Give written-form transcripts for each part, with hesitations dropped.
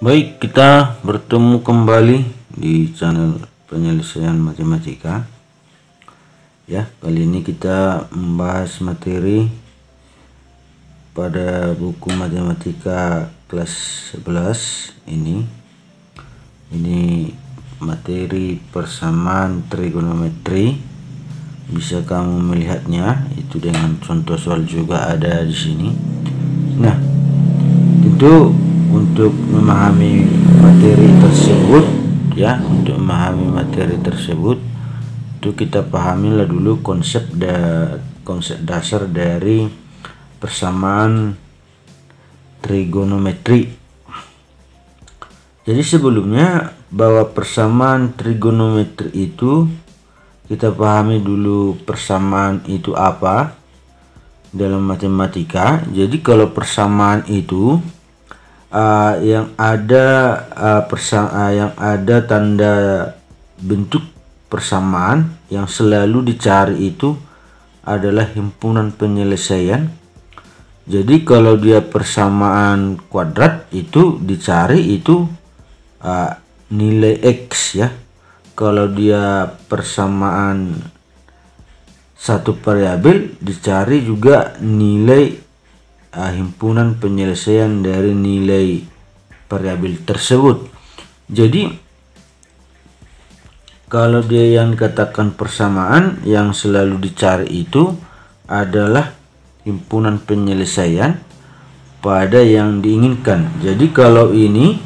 Baik, kita bertemu kembali di channel penyelesaian matematika. Ya, kali ini kita membahas materi pada buku matematika kelas 11 ini. Ini materi persamaan trigonometri. Bisa kamu melihatnya itu dengan contoh soal juga ada di sini. Nah, tentu untuk memahami materi tersebut, itu kita pahamilah dulu konsep dasar dari persamaan trigonometri. Jadi sebelumnya bahwa persamaan trigonometri itu kita pahami dulu persamaan itu apa dalam matematika. Jadi kalau persamaan itu yang ada tanda bentuk persamaan yang selalu dicari itu adalah himpunan penyelesaian. Jadi kalau dia persamaan kuadrat itu dicari itu nilai X ya. Kalau dia persamaan satu variabel dicari juga nilai himpunan penyelesaian dari nilai variabel tersebut. Jadi kalau dia yang katakan persamaan yang selalu dicari itu adalah himpunan penyelesaian pada yang diinginkan. Jadi kalau ini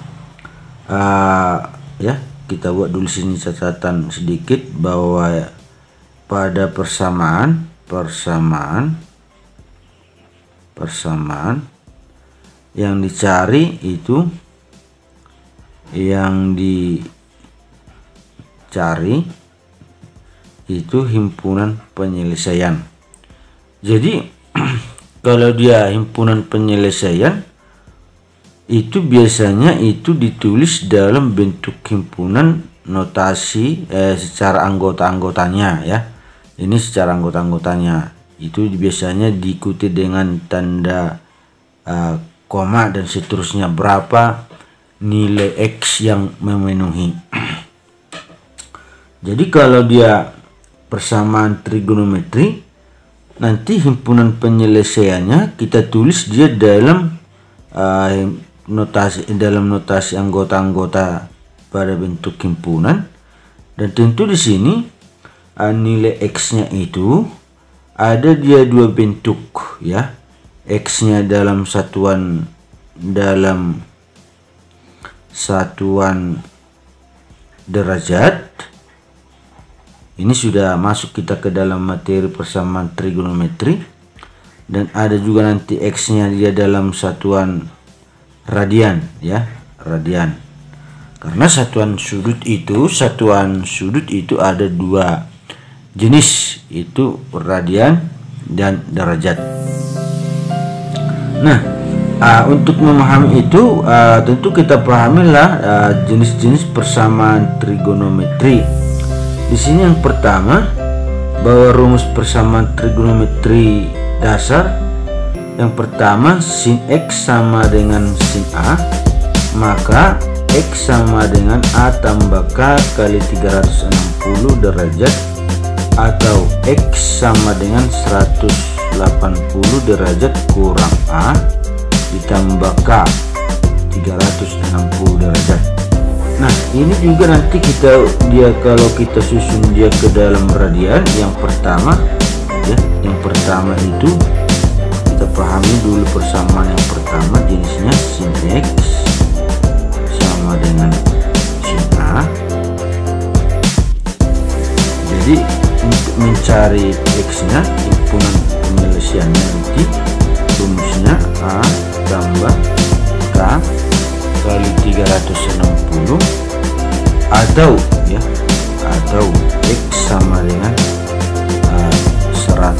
ya kita buat dulu sini catatan sedikit bahwa pada persamaan yang dicari itu himpunan penyelesaian. Jadi kalau dia himpunan penyelesaian itu biasanya itu ditulis dalam bentuk himpunan notasi secara anggota-anggotanya ya. Ini secara anggota-anggotanya itu biasanya diikuti dengan tanda koma dan seterusnya berapa nilai X yang memenuhi. Jadi kalau dia persamaan trigonometri nanti himpunan penyelesaiannya kita tulis dia dalam notasi anggota-anggota pada bentuk himpunan, dan tentu di sini nilai X-nya itu ada dia dua bentuk ya. X-nya dalam satuan derajat. Ini sudah masuk kita ke dalam materi persamaan trigonometri. Dan ada juga nanti X-nya dia dalam satuan radian ya, radian. Karena satuan sudut itu ada dua jenis, itu radian dan derajat. Nah, untuk memahami itu tentu kita pahamilah jenis-jenis persamaan trigonometri. Di sini yang pertama bahwa rumus persamaan trigonometri dasar yang pertama sin X sama dengan sin A, maka X sama dengan A tambah K kali 360 derajat, atau X sama dengan 180 derajat kurang A ditambah K 360 derajat. Nah, ini juga nanti kalau kita susun dia ke dalam radian, yang pertama itu kita pahami dulu persamaan yang pertama, jenisnya sin X sama dengan sin A. Jadi untuk mencari X-nya, himpunan penyelesaiannya nanti rumusnya A tambah K kali 360 atau X sama dengan 180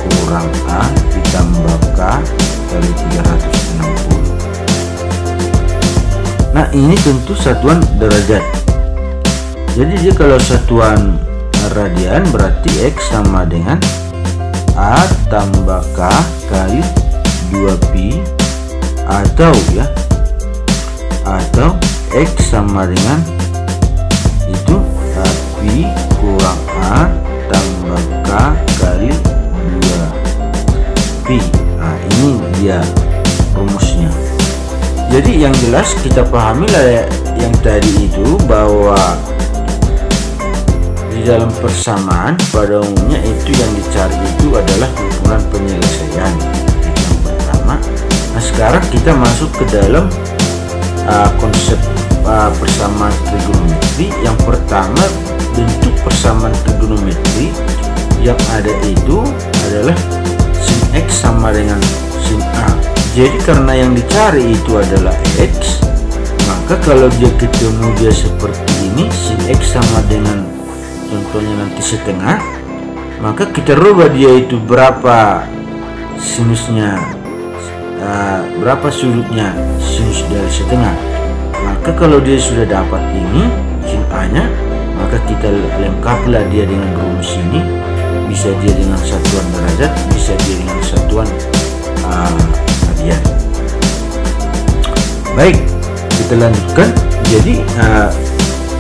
kurang A ditambah K kali 360. Nah, ini tentu satuan derajat. Jadi dia kalau satuan radian berarti X sama dengan A tambah K kali 2pi A atau ya, atau X sama dengan itu Pi kurang A tambah K kali 2 Pi. Nah, ini dia rumusnya. Jadi yang jelas kita pahami lah yang tadi itu, bahwa di dalam persamaan pada umumnya itu yang dicari itu adalah hubungan penyelesaian yang pertama. Nah, sekarang kita masuk ke dalam konsep persamaan trigonometri. Yang pertama, bentuk persamaan trigonometri yang ada itu adalah sin X sama dengan sin A. Jadi karena yang dicari itu adalah X, maka kalau dia ketemu dia seperti ini, sin X sama dengan contohnya nanti setengah, maka kita rubah dia itu berapa sinusnya, berapa sudutnya sinus dari setengah. Maka kalau dia sudah dapat ini sin A nya, maka kita lengkaplah dia dengan rumus ini. Bisa dia dengan satuan derajat, bisa dia dengan satuan radian. Baik, kita lanjutkan. Jadi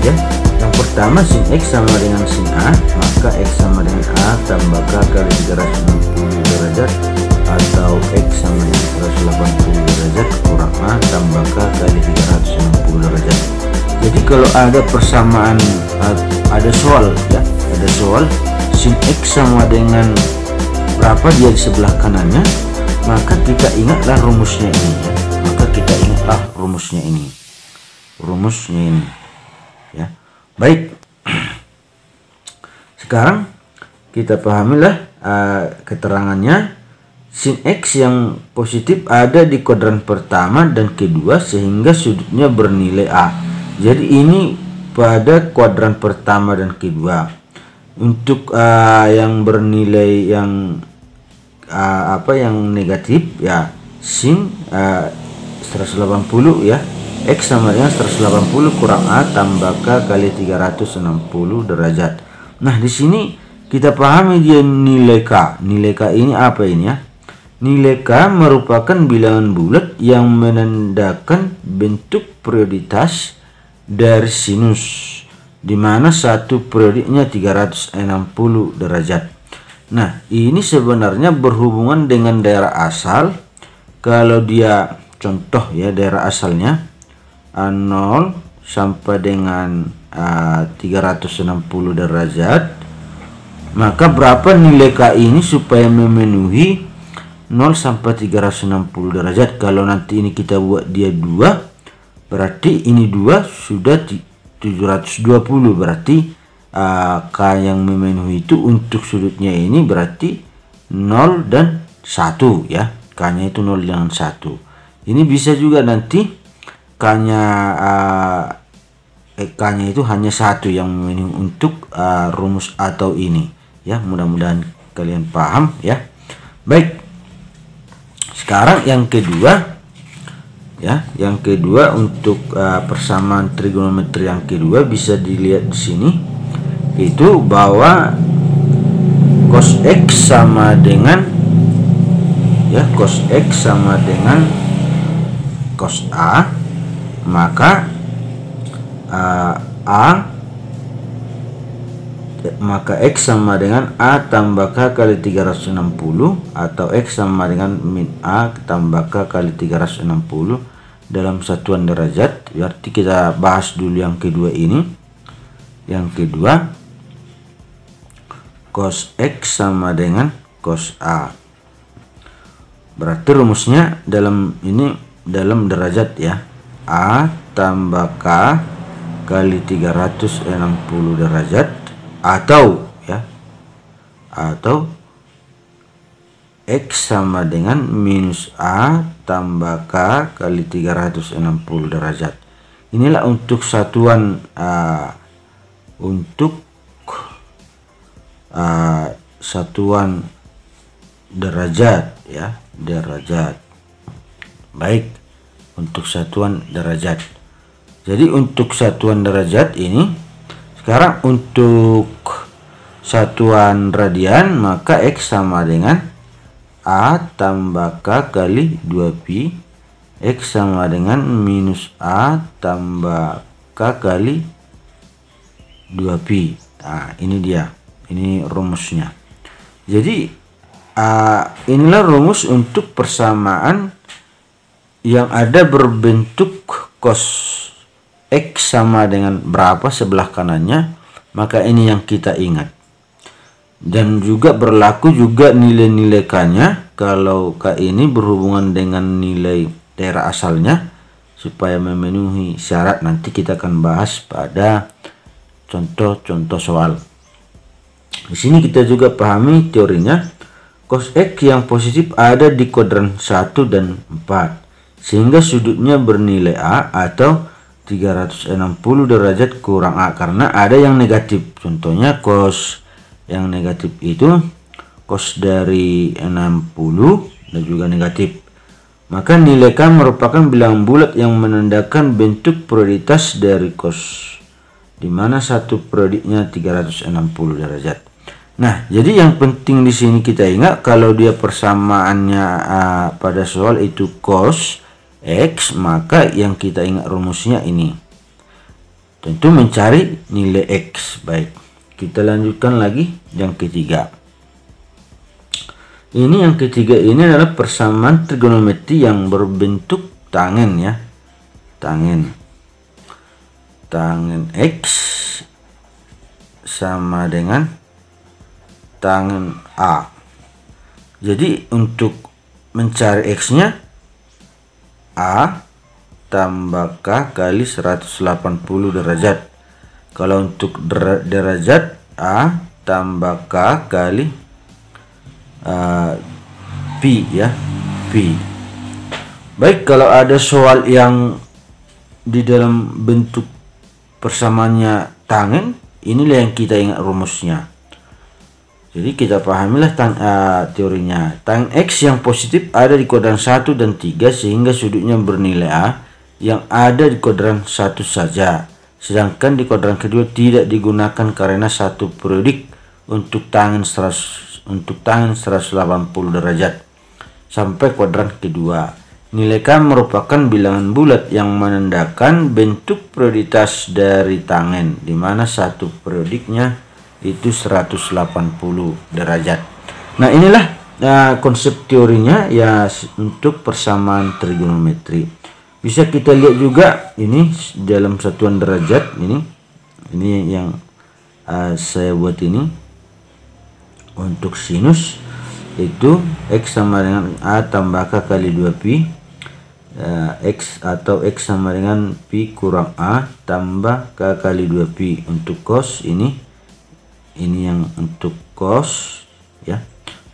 ya, yang pertama sin X sama dengan sin A, maka X sama dengan A tambah K kali 360 derajat, atau X sama dengan 180 derajat kurang A tambah K kali 360 derajat. Jadi kalau ada persamaan, ada soal ya, ada soal sin X sama dengan berapa dia di sebelah kanannya, maka kita ingatlah rumusnya ini ya. Maka kita ingatlah rumusnya ini. Rumusnya ini ya. Baik. Sekarang kita pahamilah keterangannya. Sin X yang positif ada di kuadran pertama dan kedua sehingga sudutnya bernilai A. Jadi ini pada kuadran pertama dan kedua. Untuk yang bernilai yang yang negatif ya, sin 180 ya, X sama dengan 180 kurang A tambah K kali 360 derajat. Nah, di sini kita pahami dia nilai K. Nilai K ini apa ini ya? Nilai K merupakan bilangan bulat yang menandakan bentuk perioditas dari sinus, di mana satu periodiknya 360 derajat. Nah, ini sebenarnya berhubungan dengan daerah asal. Kalau dia contoh ya, daerah asalnya 0 sampai dengan 360 derajat, maka berapa nilai K ini supaya memenuhi 0 sampai 360 derajat. Kalau nanti ini kita buat dia 2, berarti ini 2 sudah 720, berarti K yang memenuhi itu untuk sudutnya ini berarti 0 dan 1 ya. K nya itu 0 dan 1. Ini bisa juga nanti K nya itu hanya 1 yang memenuhi untuk rumus atau ini ya. Mudah-mudahan kalian paham ya. Baik, sekarang yang kedua ya, yang kedua untuk persamaan trigonometri yang kedua bisa dilihat di sini, itu bahwa cos X sama dengan ya, cos X sama dengan cos A, maka maka X sama dengan A tambah K kali 360, atau X sama dengan min A tambah K kali 360 dalam satuan derajat. Berarti kita bahas dulu yang kedua ini. Yang kedua, cos X sama dengan cos A. Berarti rumusnya dalam ini dalam derajat ya. A tambah K kali 360 derajat, atau ya, atau X sama dengan minus A tambah K kali 360 derajat. Inilah untuk satuan satuan derajat ya, derajat. Baik, untuk satuan derajat. Jadi untuk satuan derajat ini, sekarang untuk satuan radian, maka X sama dengan A tambah K kali 2 pi X sama dengan minus A tambah K kali 2pi. Nah, ini dia. Ini rumusnya. Jadi inilah rumus untuk persamaan yang ada berbentuk cos X sama dengan berapa sebelah kanannya. Maka ini yang kita ingat. Dan juga berlaku juga nilai-nilai K-nya. Kalau K ini berhubungan dengan nilai daerah asalnya supaya memenuhi syarat, nanti kita akan bahas pada contoh-contoh soal. Di sini kita juga pahami teorinya. Cos X yang positif ada di kuadran 1 dan 4 sehingga sudutnya bernilai A atau 360 derajat kurang A karena ada yang negatif. Contohnya cos yang negatif itu cos dari 60 dan juga negatif. Maka nilai K merupakan bilangan bulat yang menandakan bentuk prioritas dari cos, di mana satu periodiknya 360 derajat. Nah, jadi yang penting di sini kita ingat kalau dia persamaannya pada soal itu cos X, maka yang kita ingat rumusnya ini. Tentu mencari nilai X. Baik, kita lanjutkan lagi yang ketiga. Ini yang ketiga ini adalah persamaan trigonometri yang berbentuk tangen ya. Tangen X sama dengan tangen A. Jadi untuk mencari X-nya A tambah K kali 180 derajat. Kalau untuk derajat A tambah K kali pi ya, pi. Baik, kalau ada soal yang di dalam bentuk persamaannya tangen, inilah yang kita ingat rumusnya. Jadi kita pahamilah teorinya. Tangen X yang positif ada di kuadran 1 dan 3 sehingga sudutnya bernilai A yang ada di kuadran 1 saja. Sedangkan di kuadran kedua tidak digunakan karena satu periodik untuk tangen 180 derajat sampai kuadran kedua. Nilai K merupakan bilangan bulat yang menandakan bentuk prioritas dari tangen, di mana satu periodiknya itu 180 derajat. Nah, inilah konsep teorinya ya untuk persamaan trigonometri. Bisa kita lihat juga ini dalam satuan derajat ini yang saya buat ini. Untuk sinus itu X sama dengan A tambah K kali 2pi. X atau X sama dengan pi kurang A tambah K kali 2pi. Untuk cos ini yang untuk cos ya,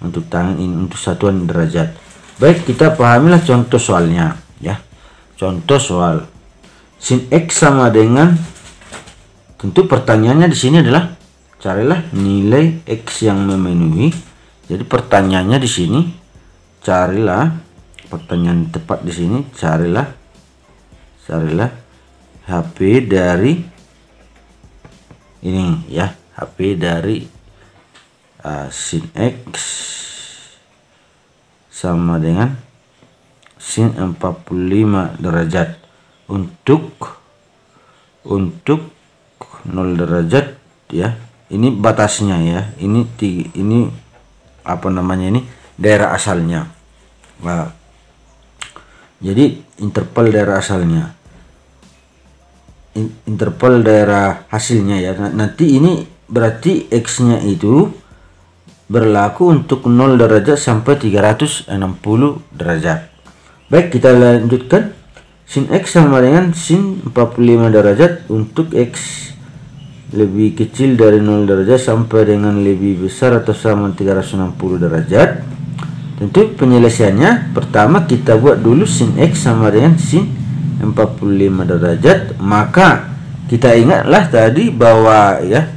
untuk tangen ini untuk satuan derajat. Baik, kita pahamilah contoh soalnya ya. Contoh soal sin X sama dengan, tentu pertanyaannya di sini adalah carilah nilai X yang memenuhi. Jadi pertanyaannya di sini carilah, pertanyaan tepat di sini carilah HP dari ini ya, HP dari sin X sama dengan sin 45 derajat untuk 0 derajat ya. Ini batasnya ya. Ini apa namanya, ini daerah asalnya. Nah, jadi interval daerah asalnya. Interval daerah hasilnya ya. Nanti ini berarti X-nya itu berlaku untuk 0 derajat sampai 360 derajat. Baik, kita lanjutkan. Sin X sama dengan sin 45 derajat untuk X lebih kecil dari 0 derajat sampai dengan lebih besar atau sama 360 derajat. Tentu penyelesaiannya pertama kita buat dulu sin X sama dengan sin 45 derajat. Maka kita ingatlah tadi bahwa ya,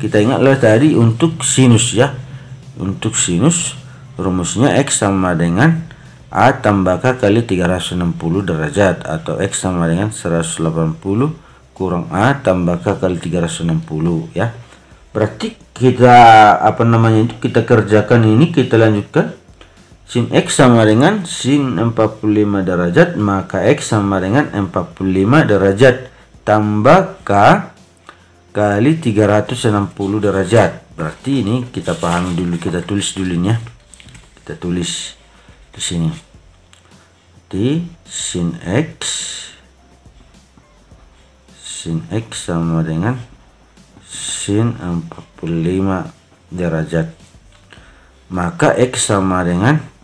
untuk sinus ya. Untuk sinus rumusnya X sama dengan A tambah K kali 360 derajat atau X sama dengan 180 kurang A tambah K kali 360 ya. Berarti kita kita kerjakan ini, kita lanjutkan. sin X sama dengan sin 45 derajat, maka X sama dengan 45 derajat tambah K kali 360 derajat. Berarti ini kita pahami dulu, kita tulis dulu ya. Kita tulis di sini. Di sin X sama dengan sin 45 derajat. Maka X sama dengan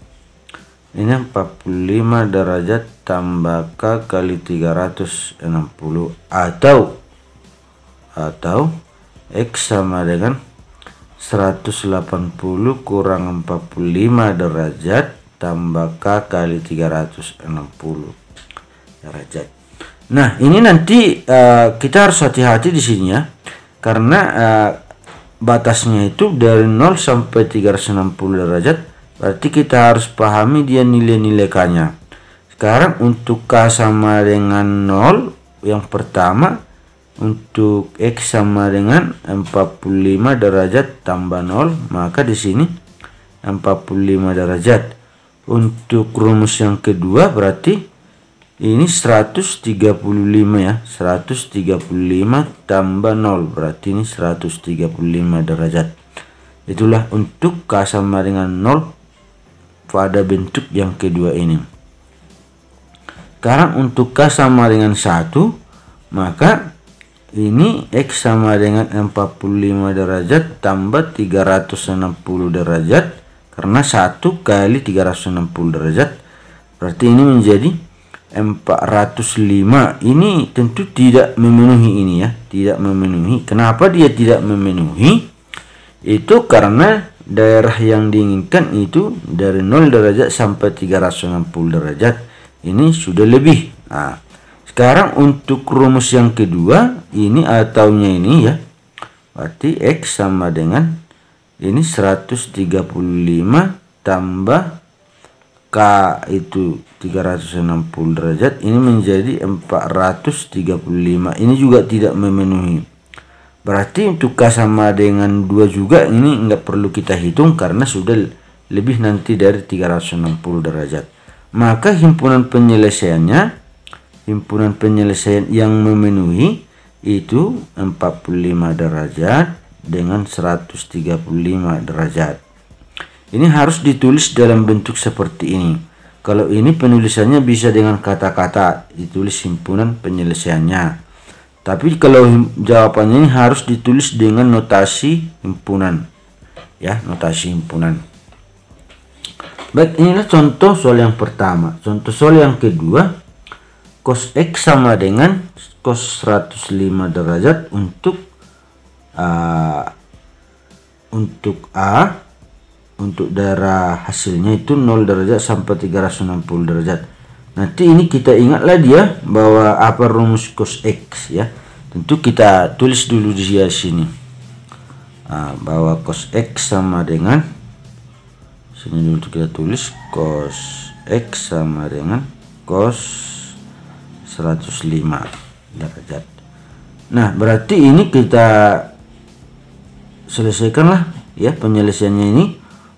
ini 45 derajat tambah K kali 360 atau X sama dengan 180 kurang 45 derajat tambah K kali 360 derajat. Nah, ini nanti kita harus hati-hati di sini ya. Karena batasnya itu dari 0 sampai 360 derajat. Berarti kita harus pahami dia nilai-nilai K-nya. Sekarang untuk K sama dengan 0, yang pertama untuk X sama dengan 45 derajat tambah 0, maka di sini 45 derajat. Untuk rumus yang kedua berarti ini 135 ya, 135 tambah 0 berarti ini 135 derajat. Itulah untuk K sama dengan 0 pada bentuk yang kedua ini. Sekarang untuk K sama dengan 1, maka ini X sama dengan 45 derajat tambah 360 derajat, karena 1 kali 360 derajat berarti ini menjadi 405. Ini tentu tidak memenuhi ini ya, tidak memenuhi. Kenapa dia tidak memenuhi? Itu karena daerah yang diinginkan itu dari 0 derajat sampai 360 derajat. Ini sudah lebih. Nah, sekarang untuk rumus yang kedua, ini ataunya ini ya. Berarti X sama dengan ini 135 tambah K itu 360 derajat, ini menjadi 435. Ini juga tidak memenuhi. Berarti untuk K sama dengan 2 juga ini enggak perlu kita hitung karena sudah lebih nanti dari 360 derajat. Maka himpunan penyelesaian yang memenuhi itu 45 derajat dengan 135 derajat. Ini harus ditulis dalam bentuk seperti ini. Kalau ini penulisannya bisa dengan kata-kata, ditulis himpunan penyelesaiannya. Tapi kalau jawabannya ini harus ditulis dengan notasi himpunan. Ya, notasi himpunan. Baik, inilah contoh soal yang pertama. Contoh soal yang kedua, cos X sama dengan cos 105 derajat untuk A, untuk daerah hasilnya itu 0 derajat sampai 360 derajat. Nanti ini kita ingatlah dia bahwa apa rumus cos X ya. Tentu kita tulis dulu di sini. Bahwa cos X sama dengan, sini dulu kita tulis cos X sama dengan cos 105 derajat. Nah, berarti ini kita selesaikanlah ya penyelesaiannya ini.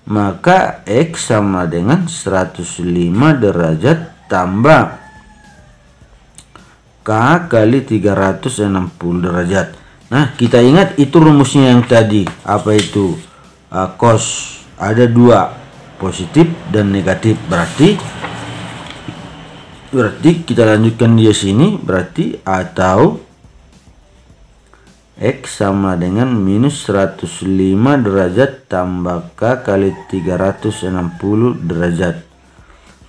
Maka X sama dengan 105 derajat tambah K kali 360 derajat. Nah, kita ingat itu rumusnya yang tadi. Apa itu? Cos ada 2, positif dan negatif. Berarti kita lanjutkan di sini. Berarti atau X sama dengan minus 105 derajat tambah K kali 360 derajat.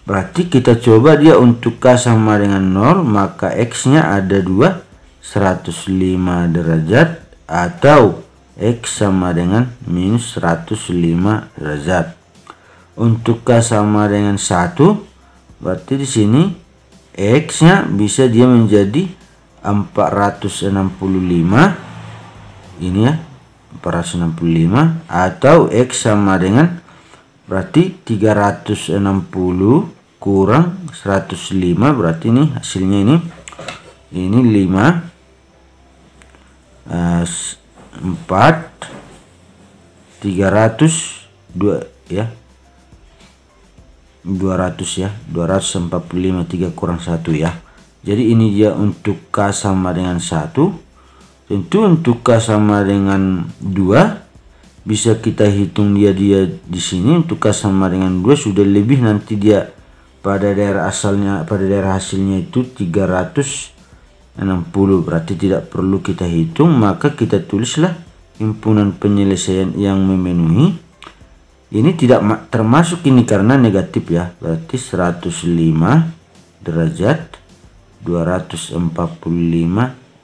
Berarti kita coba dia untuk K sama dengan 0, maka X-nya ada 2, 105 derajat, atau X sama dengan minus 105 derajat. Untuk K sama dengan 1, berarti di sini X-nya bisa dia menjadi 465. Ini ya, 465, atau X sama dengan berarti 360 kurang 105, berarti ini hasilnya ini 5 4 302 ya. 200 ya, 245 3 kurang 1 ya. Jadi ini dia untuk K sama dengan 1. Tentu untuk K sama dengan 2 bisa kita hitung dia di sini. Untuk K sama dengan 2 sudah lebih, nanti dia pada daerah asalnya, pada daerah hasilnya itu 360, berarti tidak perlu kita hitung, maka kita tulislah himpunan penyelesaian yang memenuhi. Ini tidak termasuk ini karena negatif ya, berarti 105 derajat 245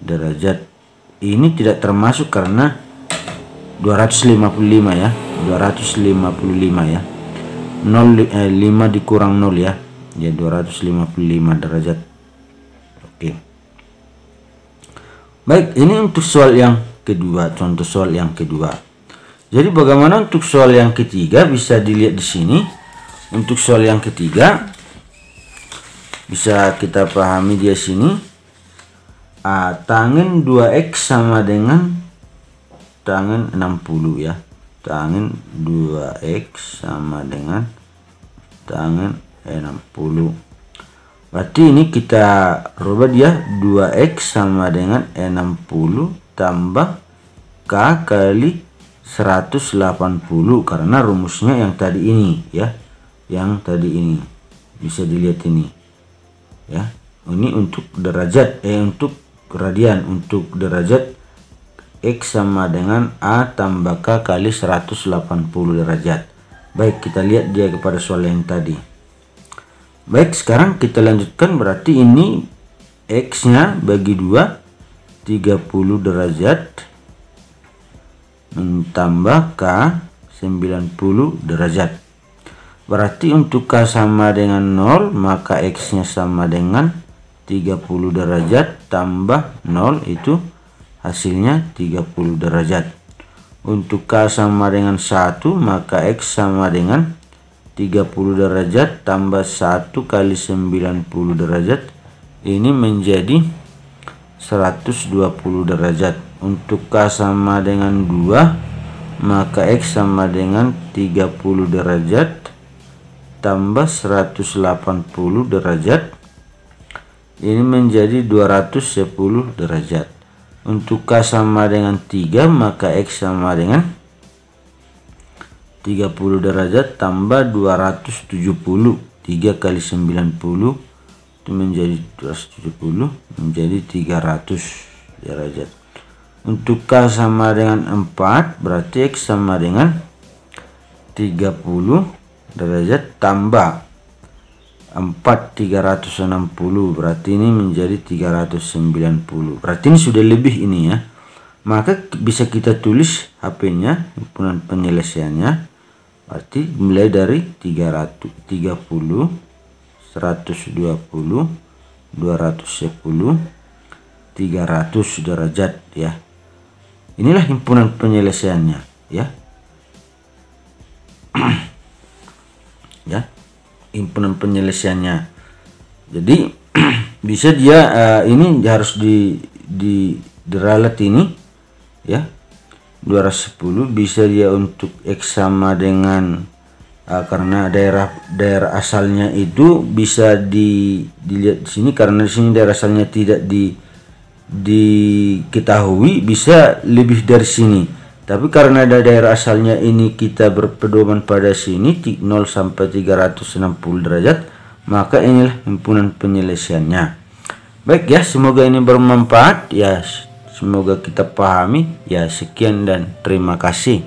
derajat. Ini tidak termasuk karena 255 ya, 255 ya, 5 dikurang 0 ya, 255 derajat. Oke. Baik, ini untuk soal yang kedua, contoh soal yang kedua. Jadi bagaimana untuk soal yang ketiga, bisa dilihat di sini. Untuk soal yang ketiga bisa kita pahami di sini. Tangen 2x sama dengan tangen 60 ya. Tangen 2x sama dengan tangen 60. Berarti ini kita rubah dia, 2x sama dengan 60 tambah K kali 180, karena rumusnya yang tadi ini ya, yang tadi ini bisa dilihat ini ya. Ini untuk derajat, untuk radian. Untuk derajat X sama dengan A tambah K kali 180 derajat. Baik, kita lihat dia kepada soal yang tadi. Baik, sekarang kita lanjutkan. Berarti ini X nya bagi 2 30 derajat tambah K 90 derajat. Berarti untuk K sama dengan 0, maka X nya sama dengan 30 derajat tambah 0, itu hasilnya 30 derajat. Untuk K sama dengan 1, maka X sama dengan 30 derajat tambah 1 kali 90 derajat, ini menjadi 120 derajat. Untuk K sama dengan 2, maka X sama dengan 30 derajat tambah 180 derajat, ini menjadi 210 derajat. Untuk K sama dengan 3, maka X sama dengan 30 derajat tambah 270, 3 kali 90 itu menjadi 270, menjadi 300 derajat. Untuk K sama dengan 4, berarti X sama dengan 30 derajat tambah 4 360, berarti ini menjadi 390. Berarti ini sudah lebih ini ya. Maka bisa kita tulis HP-nya, himpunan penyelesaiannya. Berarti mulai dari 330, 120, 210, 300 derajat ya. Inilah himpunan penyelesaiannya ya. Ya, himpunan penyelesaiannya. Jadi bisa dia ini harus diralat ini ya. 210 bisa dia untuk X sama dengan karena daerah asalnya itu bisa dilihat di sini, karena di sini daerah asalnya tidak diketahui, bisa lebih dari sini. Tapi karena ada daerah asalnya ini kita berpedoman pada sini 0 sampai 360 derajat, maka inilah himpunan penyelesaiannya. Baik ya, semoga ini bermanfaat ya, semoga kita pahami ya. Sekian dan terima kasih.